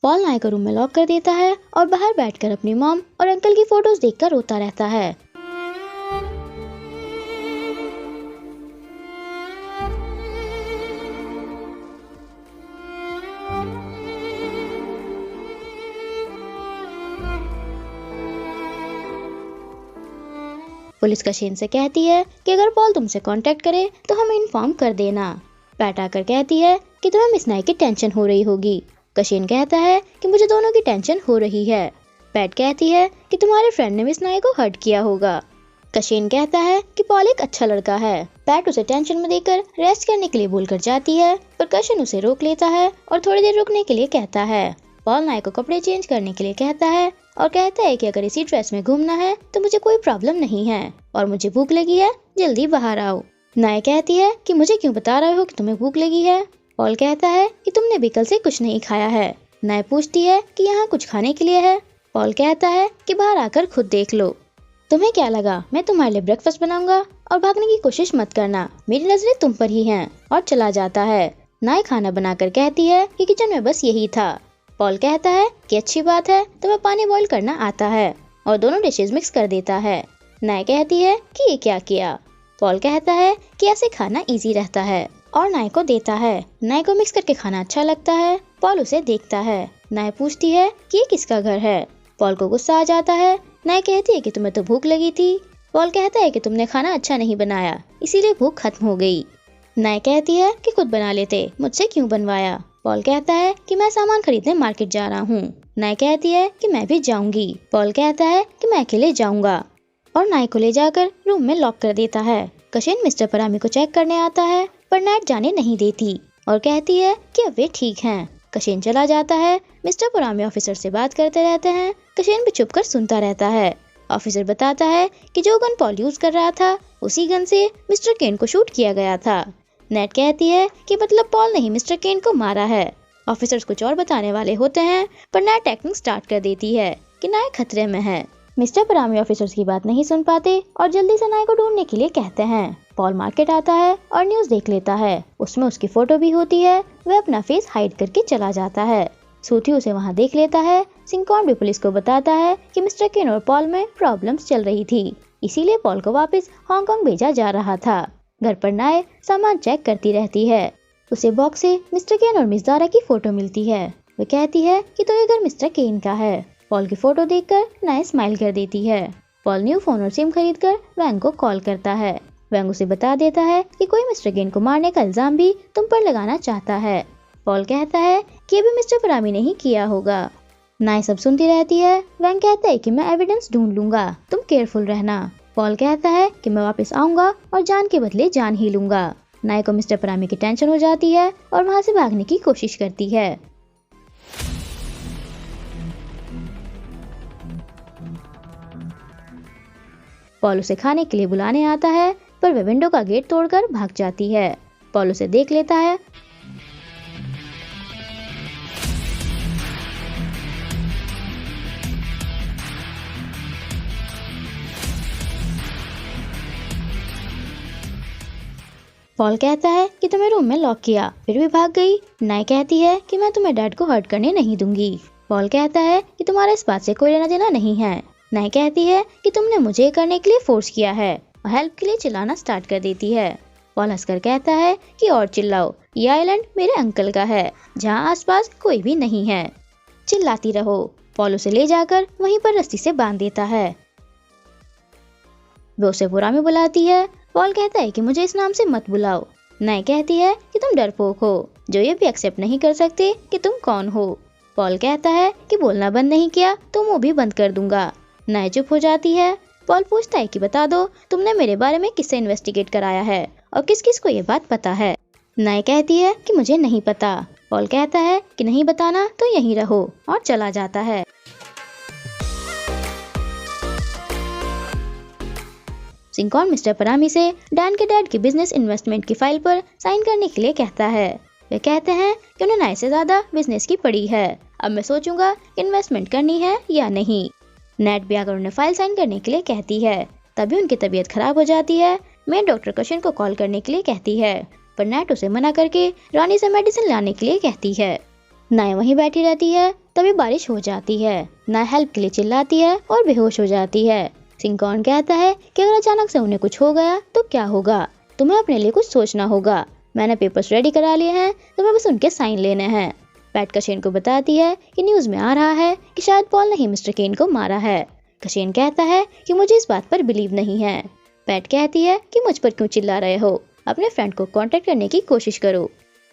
Paul नाय को room में लॉक कर देता है और बाहर बैठकर अपनी मॉम और अंकल की फोटोज देखकर रोता रहता है। पुलिस कशेन से कहती है कि अगर पॉल तुमसे कांटेक्ट करे तो हमें इन्फॉर्म कर देना। पैट आकर कहती है कि तुम्हें मिस नाई की टेंशन हो रही होगी। कशेन कहता है कि मुझे दोनों की टेंशन हो रही है। पैट कहती है कि तुम्हारे फ्रेंड ने मिस नाई को हर्ट किया होगा। कशेन कहता है कि पॉल एक अच्छा लड़का है। पैट उसे टेंशन में देकर रेस्ट करने के लिए बोलकर जाती है, पर कशेन उसे रोक लेता है और थोड़ी देर रुकने के लिए कहता है। पॉल नाई को कपड़े चेंज करने के लिए कहता है और कहता है कि अगर इसी ड्रेस में घूमना है तो मुझे कोई प्रॉब्लम नहीं है और मुझे भूख लगी है, जल्दी बाहर आओ। नाय कहती है कि मुझे क्यों बता रहे हो कि तुम्हें भूख लगी है। पॉल कहता है कि तुमने भी कल से कुछ नहीं खाया है। नाय पूछती है कि यहाँ कुछ खाने के लिए है। पॉल कहता है कि बाहर आकर खुद देख लो। तुम्हें क्या लगा मैं तुम्हारे लिए ब्रेकफास्ट बनाऊंगा और भागने की कोशिश मत करना, मेरी नजरें तुम पर ही हैं। और चला जाता है। नाय खाना बनाकर कहती है कि किचन में बस यही था। पॉल कहता है कि अच्छी बात है, तुम्हें पानी बॉईल करना आता है और दोनों डिशेस मिक्स कर देता है। नाय कहती है कि ये क्या किया। पॉल कहता है कि ऐसे खाना इजी रहता है और नाय को देता है। नाय को मिक्स करके खाना अच्छा लगता है। पॉल उसे देखता है। नाय पूछती है कि ये किसका घर है। पॉल को गुस्सा आ जाता है। नाय कहती है कि तुम्हें तो भूख लगी थी। पॉल कहता है कि तुमने खाना अच्छा नहीं बनाया, इसीलिए भूख खत्म हो गई। नाय कहती है कि खुद बना लेते, मुझसे क्यों बनवाया। पॉल कहता है कि मैं सामान खरीदने मार्केट जा रहा हूँ। नाय कहती है कि मैं भी जाऊंगी। पॉल कहता है कि मैं अकेले जाऊंगा और नाय को ले जाकर रूम में लॉक कर देता है। कशेन मिस्टर परामी को चेक करने आता है, पर नैट जाने नहीं देती और कहती है कि अब वे ठीक हैं। कशेन चला जाता है। मिस्टर परामी ऑफिसर से बात करते रहते हैं। कशेन भी चुप कर सुनता रहता है। ऑफिसर बताता है कि जो गन पॉल यूज कर रहा था उसी गन से मिस्टर केन को शूट किया गया था। नेट कहती है कि मतलब पॉल ने ही मिस्टर केन को मारा है। ऑफिसर्स कुछ और बताने वाले होते हैं, पर नेट एक्टिंग स्टार्ट कर देती है कि नाय खतरे में है। मिस्टर परामी ऑफिसर्स की बात नहीं सुन पाते और जल्दी से नाय को ढूंढने के लिए कहते हैं। पॉल मार्केट आता है और न्यूज देख लेता है। उसमें उसकी फोटो भी होती है। वह अपना फेस हाइड करके चला जाता है। सूथी उसे वहाँ देख लेता है। सिंकॉन भी पुलिस को बताता है कि मिस्टर केन और पॉल में प्रॉब्लम्स चल रही थी, इसीलिए पॉल को वापस हांगकांग भेजा जा रहा था। घर पर नाय सामान चेक करती रहती है। उसे बॉक्स से मिस्टर केन और मिस दारा की फोटो मिलती है। वह कहती है कि तो ये घर मिस्टर केन का है। पॉल की फोटो देखकर नाय स्माइल कर देती है। पॉल न्यू फोन और सिम खरीदकर वैंग को कॉल करता है। वैंग उसे बता देता है कि कोई मिस्टर केन को मारने का इल्जाम भी तुम पर लगाना चाहता है। पॉल कहता है कि ये भी मिस्टर परामी ने ही किया होगा। नाय सब सुनती रहती है। वैंग कहता है कि मैं एविडेंस ढूंढ लूंगा, तुम केयरफुल रहना। पॉल कहता है कि मैं वापस आऊंगा और जान के बदले जान ही लूंगा। नाय को मिस्टर परामी की टेंशन हो जाती है और वहां से भागने की कोशिश करती है। पॉल उसे खाने के लिए बुलाने आता है, पर वह विंडो का गेट तोड़कर भाग जाती है। पॉल उसे देख लेता है। पॉल कहता है कि तुम्हें रूम में लॉक किया, फिर भी भाग गई। नाय कहती है कि मैं तुम्हें डैड को हर्ट करने नहीं दूंगी। पॉल कहता है कि तुम्हारा इस बात से कोई लेना देना नहीं है। नाय कहती है कि तुमने मुझे करने के लिए फोर्स किया है और हेल्प के लिए चिल्लाना स्टार्ट कर देती है। पॉल हंसकर कहता है कि और चिल्लाओ, ये आइलैंड मेरे अंकल का है जहाँ आसपास कोई भी नहीं है, चिल्लाती रहो। पॉल उसे ले जाकर वहीं पर रस्सी से बांध देता है। वो उसे बुरा में बुलाती है। पॉल कहता है कि मुझे इस नाम से मत बुलाओ। नाय कहती है कि तुम डरपोक हो जो ये भी एक्सेप्ट नहीं कर सकते कि तुम कौन हो। पॉल कहता है कि बोलना बंद नहीं किया तो मुंह भी बंद कर दूंगा। नाय चुप हो जाती है। पॉल पूछता है कि बता दो तुमने मेरे बारे में किससे इन्वेस्टिगेट कराया है और किस किस को ये बात पता है। नाय कहती है कि मुझे नहीं पता। पॉल कहता है कि नहीं बताना तो यहीं रहो और चला जाता है। सिंकॉन मिस्टर परामी से डैन के डैड की बिजनेस इन्वेस्टमेंट की फाइल पर साइन करने के लिए कहता है। वे कहते हैं कि उन्हें नाय से ज्यादा बिजनेस की पड़ी है। अब मैं सोचूंगा इन्वेस्टमेंट करनी है या नहीं। नेट भी आकर उन्हें फाइल साइन करने के लिए कहती है। तभी उनकी तबीयत खराब हो जाती है। मैं डॉक्टर कशिन को कॉल करने के लिए कहती है, पर नेट उसे मना करके रानी से मेडिसिन लाने के लिए कहती है। नाय वहीं बैठी रहती है। तभी बारिश हो जाती है। नाय हेल्प के लिए चिल्लाती है और बेहोश हो जाती है। सिंकॉन कहता है कि अगर अचानक से उन्हें कुछ हो गया तो क्या होगा, तुम्हें अपने लिए कुछ सोचना होगा। मैंने पेपर्स रेडी करा लिए हैं, तुम्हें बस उनके साइन लेने हैं। पैट कशेन को बताती है कि न्यूज में आ रहा है कि शायद पॉल ने ही मिस्टर केन को मारा है। कशेन कहता है कि मुझे इस बात पर बिलीव नहीं है। पैट कहती है कि मुझ पर क्यों चिल्ला रहे हो, अपने फ्रेंड को कांटेक्ट करने की कोशिश करो।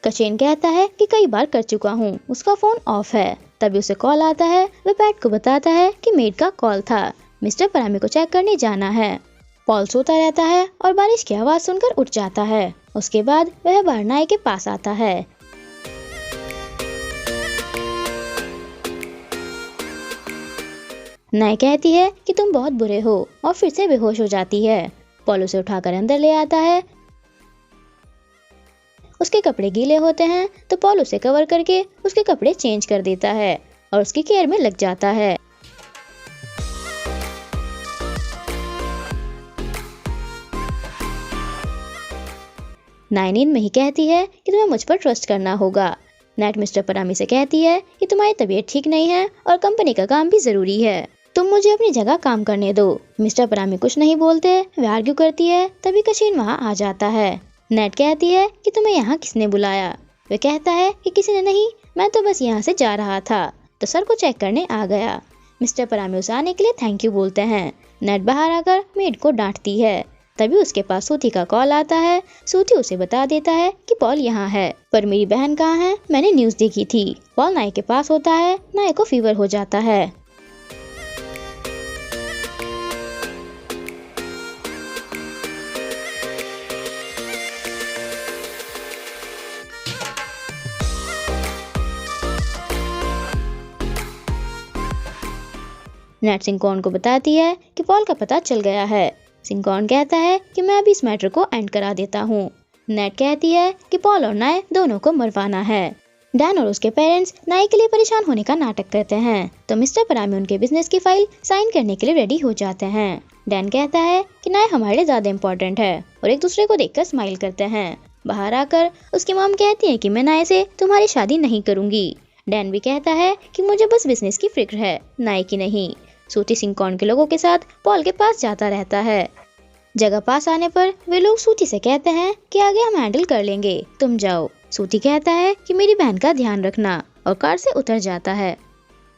कशेन कहता है कि कई बार कर चुका हूँ, उसका फोन ऑफ है। तभी उसे कॉल आता है। वह पैट को बताता है कि मेड का कॉल था, मिस्टर परामी को चेक करने जाना है। पॉल सोता रहता है और बारिश की आवाज सुनकर उठ जाता है। उसके बाद वह बाहर नाय के पास आता है। नाय कहती है कि तुम बहुत बुरे हो और फिर से बेहोश हो जाती है। पॉल उसे उठाकर अंदर ले आता है। उसके कपड़े गीले होते हैं तो पॉल उसे कवर करके उसके कपड़े चेंज कर देता है और उसकी केयर में लग जाता है। नाय नींद में ही कहती है कि तुम्हें मुझ पर ट्रस्ट करना होगा। नेट मिस्टर परामी से कहती है कि तुम्हारी तबीयत ठीक नहीं है और कंपनी का काम भी जरूरी है, तुम मुझे अपनी जगह काम करने दो। मिस्टर परामी कुछ नहीं बोलते, वे आर्ग्यू करती है। तभी कशीन वहाँ आ जाता है। नेट कहती है कि तुम्हें यहाँ किसने बुलाया। वे कहता है कि किसी ने नहीं, मैं तो बस यहाँ से जा रहा था तो सर को चेक करने आ गया। मिस्टर परामी उसे आने के लिए थैंक यू बोलते हैं। नेट बाहर आकर मेड को डांटती है। तभी उसके पास सूथी का कॉल आता है। सूथी उसे बता देता है कि पॉल यहाँ है, पर मेरी बहन कहाँ है, मैंने न्यूज देखी थी। पॉल नाय के पास होता है। नाय को फीवर हो जाता है। नेट सिंकॉन को बताती है कि पॉल का पता चल गया है। सिंकॉन कहता है कि मैं अभी इस मैटर को एंड करा देता हूँ। नेट कहती है कि पॉल और नाय दोनों को मरवाना है। डैन और उसके पेरेंट्स नाय के लिए परेशान होने का नाटक करते हैं तो मिस्टर परामी उनके बिजनेस की फाइल साइन करने के लिए रेडी हो जाते हैं। डैन कहता है कि नाय हमारे लिए ज्यादा इम्पोर्टेंट है और एक दूसरे को देखकर स्माइल करते हैं। बाहर आकर उसकी मॉम कहती है कि मैं नाय से तुम्हारी शादी नहीं करूंगी। डैन भी कहता है कि मुझे बस बिजनेस की फिक्र है, नाय की नहीं। सूथी सिंकॉन के लोगों के साथ पॉल के पास जाता रहता है। जगह पास आने पर वे लोग सूथी से कहते हैं कि आगे हम हैंडल कर लेंगे, तुम जाओ। सूथी कहता है कि मेरी बहन का ध्यान रखना और कार से उतर जाता है।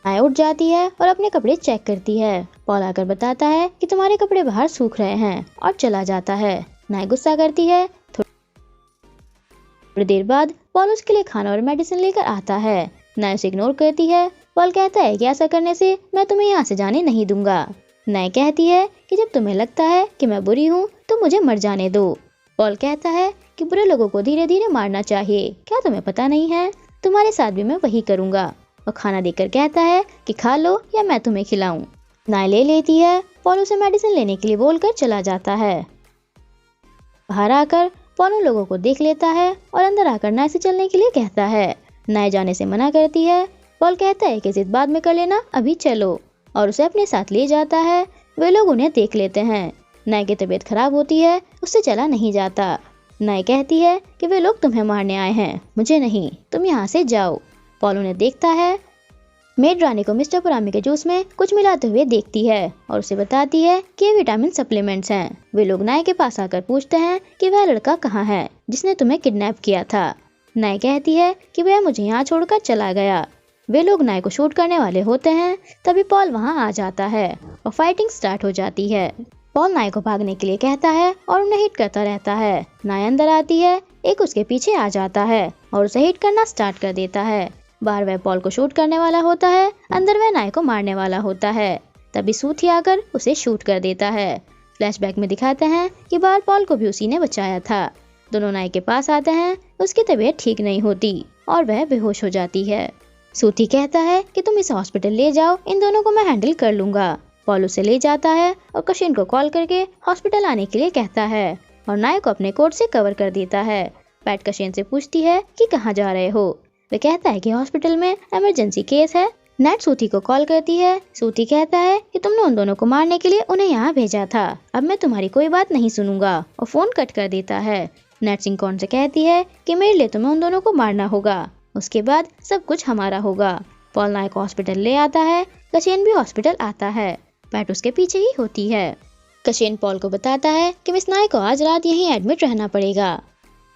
नाय उठ जाती है और अपने कपड़े चेक करती है। पॉल आकर बताता है कि तुम्हारे कपड़े बाहर सूख रहे हैं और चला जाता है। नाय गुस्सा करती है। थोड़ी देर बाद पॉल उसके लिए खाना और मेडिसिन लेकर आता है। नाय उसे इग्नोर करती है। पॉल कहता है कि ऐसा करने से मैं तुम्हें यहाँ से जाने नहीं दूंगा। नाय कहती है कि जब तुम्हें लगता है कि मैं बुरी हूँ तो मुझे मर जाने दो। पॉल कहता है कि बुरे लोगों को धीरे धीरे मारना चाहिए, क्या तुम्हें पता नहीं है, तुम्हारे साथ भी मैं वही करूंगा। और खाना देकर कहता है कि खा लो या मैं तुम्हें खिलाऊं। नाय ले लेती है। पॉल उसे मेडिसिन लेने के लिए बोलकर चला जाता है। बाहर आकर पॉल उन लोगों को देख लेता है और अंदर आकर नाय से चलने के लिए कहता है। नाय जाने से मना करती है। पॉल कहता है कि जिद बाद में कर लेना, अभी चलो, और उसे अपने साथ ले जाता है। वे लोग उन्हें देख लेते हैं। नाय की तबीयत खराब होती है, उससे चला नहीं जाता। नाय कहती है कि वे लोग तुम्हें मारने आए हैं, मुझे नहीं, तुम यहाँ से जाओ। पॉल उन्हें देखता है। मेड रानी को मिस्टर परामी के जूस में कुछ मिलाते हुए देखती है और उसे बताती है कि ये विटामिन सप्लीमेंट्स हैं। वे लोग नाय के पास आकर पूछते हैं कि वह लड़का कहाँ है जिसने तुम्हें किडनैप किया था। नाय कहती है कि वह मुझे यहाँ छोड़कर चला गया। वे लोग नाय को शूट करने वाले होते हैं। तभी पॉल वहाँ आ जाता है और फाइटिंग स्टार्ट हो जाती है। पॉल नाय को भागने के लिए कहता है और उन्हें हिट करता रहता है। नाय अंदर आती है, एक उसके पीछे आ जाता है और उसे हिट करना स्टार्ट कर देता है। बाहर वह पॉल को शूट करने वाला होता है, अंदर वह नाय को मारने वाला होता है। तभी सूथी आकर उसे शूट कर देता है। फ्लैशबैक में दिखाते हैं कि बाहर पॉल को भी उसी ने बचाया था। दोनों नाय के पास आते हैं। उसकी तबीयत ठीक नहीं होती और वह बेहोश हो जाती है। सूथी कहता है कि तुम इसे हॉस्पिटल ले जाओ, इन दोनों को मैं हैंडल कर लूंगा। पॉल उसे ले जाता है और कशिन को कॉल करके हॉस्पिटल आने के लिए कहता है और नाय को अपने कोट से कवर कर देता है। पैट कशिन से पूछती है कि कहाँ जा रहे हो। वे कहता है कि हॉस्पिटल में इमरजेंसी केस है। नेट सूथी को कॉल करती है। सूथी कहता है कि तुमने उन दोनों को मारने के लिए उन्हें यहाँ भेजा था, अब मैं तुम्हारी कोई बात नहीं सुनूंगा, और फोन कट कर देता है। नेट सिंकॉन से कहती है कि मेरे लिए तुम्हें उन दोनों को मारना होगा, उसके बाद सब कुछ हमारा होगा। पॉल नाय को हॉस्पिटल ले आता है। कशेन भी हॉस्पिटल आता है। पैट उसके पीछे ही होती है। कशेन पॉल को बताता है कि मिस नाय को आज रात यहीं एडमिट रहना पड़ेगा।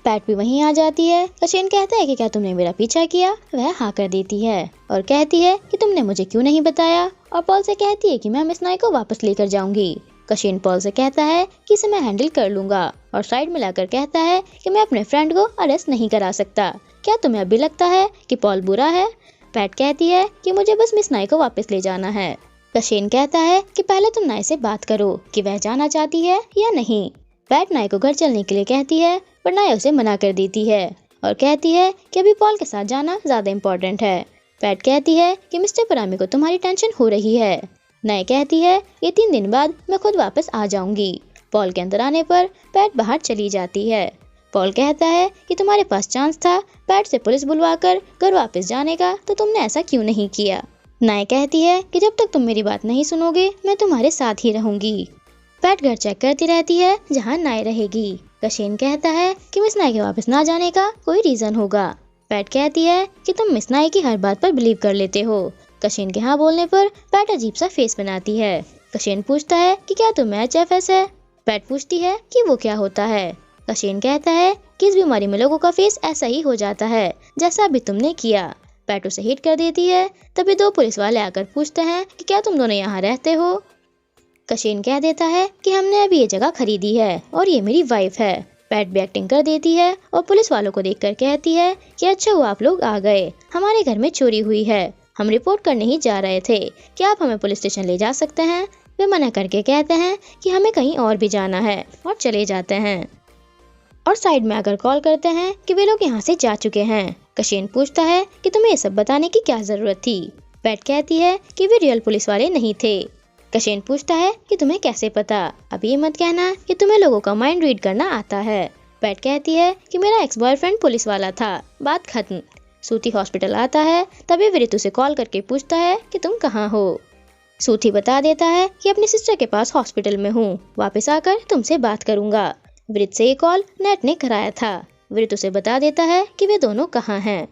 पैट भी वहीं आ जाती है। कशेन कहता है कि क्या तुमने मेरा पीछा किया? वह हाँ कर देती है और कहती है कि तुमने मुझे क्यों नहीं बताया, और पॉल से कहती है कि मैं मिस नाय को वापस लेकर जाऊंगी। कशेन पॉल से कहता है कि इसे मैं हैंडल कर लूंगा और साइड में लाकर कहता है कि मैं अपने फ्रेंड को अरेस्ट नहीं करा सकता। क्या तुम्हें अभी लगता है कि पॉल बुरा है? पैट कहती है कि मुझे बस मिस नाय को वापस ले जाना है। कशेन कहता है कि पहले तुम नाय से बात करो कि वह जाना चाहती है या नहीं। पैट नाय को घर चलने के लिए कहती है, पर नाय उसे मना कर देती है और कहती है कि अभी पॉल के साथ जाना ज्यादा इम्पोर्टेंट है। पैट कहती है कि मिस्टर परामी को तुम्हारी टेंशन हो रही है। नाय कहती है ये 3 दिन बाद मैं खुद वापस आ जाऊंगी। पॉल के अंदर आने पर पैट बाहर चली जाती है। पॉल कहता है कि तुम्हारे पास चांस था पैट से पुलिस बुलवाकर घर वापस जाने का, तो तुमने ऐसा क्यों नहीं किया। नाय कहती है कि जब तक तुम मेरी बात नहीं सुनोगे मैं तुम्हारे साथ ही रहूंगी। पैट घर चेक करती रहती है जहाँ नाय रहेगी। कशेन कहता है कि मिस नाय के वापस ना जाने का कोई रीजन होगा। पैट कहती है कि तुम मिस नाय की हर बात पर बिलीव कर लेते हो। कशेन के हाँ बोलने पर पैट अजीब सा फेस बनाती है। कशेन पूछता है कि क्या तुम HFS है? पैट पूछती है कि वो क्या होता है। कशेन कहता है कि इस बीमारी में लोगों का फेस ऐसा ही हो जाता है जैसा अभी तुमने किया। पैट उसे हिट कर देती है। तभी 2 पुलिस वाले आकर पूछते हैं कि क्या तुम दोनों यहाँ रहते हो। कशेन कह देता है कि हमने अभी ये जगह खरीदी है और ये मेरी वाइफ है। पैट भी एक्टिंग कर देती है और पुलिस वालों को देखकर कहती है कि अच्छा हुआ आप लोग आ गए, हमारे घर में चोरी हुई है, हम रिपोर्ट करने ही जा रहे थे, क्या आप हमें पुलिस स्टेशन ले जा सकते हैं? वे मना करके कहते हैं कि हमें कहीं और भी जाना है और चले जाते हैं और साइड में आकर कॉल करते हैं कि वे लोग यहाँ से जा चुके हैं। कशेन पूछता है कि तुम्हें ये सब बताने की क्या जरूरत थी। पैट कहती है कि वे रियल पुलिस वाले नहीं थे। कशेन पूछता है कि तुम्हें कैसे पता? अब ये मत कहना कि तुम्हें लोगों का माइंड रीड करना आता है। पैट कहती है कि मेरा एक्स बॉयफ्रेंड पुलिस वाला था, बात खत्म। सूथी हॉस्पिटल आता है। तभी विरित उसे कॉल करके पूछता है कि तुम कहाँ हो। सूथी बता देता है कि अपनी सिस्टर के पास हॉस्पिटल में हूँ, वापस आकर तुमसे बात करूंगा। विरित से ये कॉल नेट ने कराया था। विरित उसे बता देता है कि वे दोनों कहाँ हैं।